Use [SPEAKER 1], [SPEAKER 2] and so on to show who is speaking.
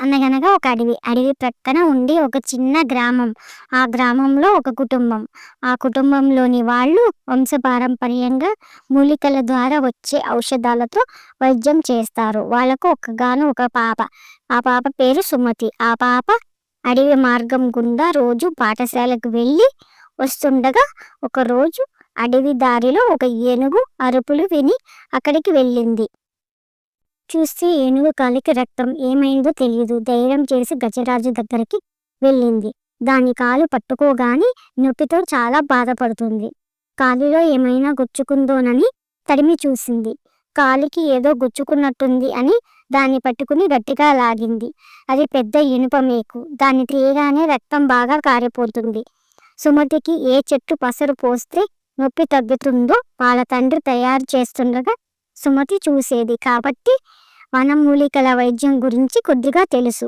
[SPEAKER 1] అనగనగా ఒక అడవి. అడవి ప్రక్కన ఉండి ఒక చిన్న గ్రామం. ఆ గ్రామంలో ఒక కుటుంబం. ఆ కుటుంబంలోని వాళ్ళు వంశపారంపర్యంగా మూలికల ద్వారా వచ్చే ఔషధాలతో వైద్యం చేస్తారు. వాళ్ళకు ఒక పాప. ఆ పాప పేరు సుమతి. ఆ పాప అడవి మార్గం గుండా రోజు పాఠశాలకు వెళ్ళి వస్తుండగా ఒకరోజు అడవి దారిలో ఒక ఏనుగు అరుపులు విని అక్కడికి వెళ్ళింది. చూస్తే ఏనుగు కాలికి రక్తం. ఏమైందో తెలియదు. ధైర్యం చేసి గజరాజు దగ్గరికి వెళ్ళింది. దాని కాలు పట్టుకోగానే నొప్పితో చాలా బాధపడుతుంది. కాలులో ఏమైనా గుచ్చుకుందోనని తడిమి చూసింది. కాలికి ఏదో గుచ్చుకున్నట్టుంది అని దాన్ని పట్టుకుని గట్టిగా లాగింది. అది పెద్ద ఇనుప మేకు. దాన్ని తీయగానే రక్తం బాగా కారిపోతుంది. సుమతికి ఏ చెట్టు పసరు పోస్తే నొప్పి తగ్గుతుందో వాళ్ళ తండ్రి తయారు చేస్తుండగా సుమతి చూసేది కాబట్టి వనమూలికల వైద్యం గురించి కొద్దిగా తెలుసు.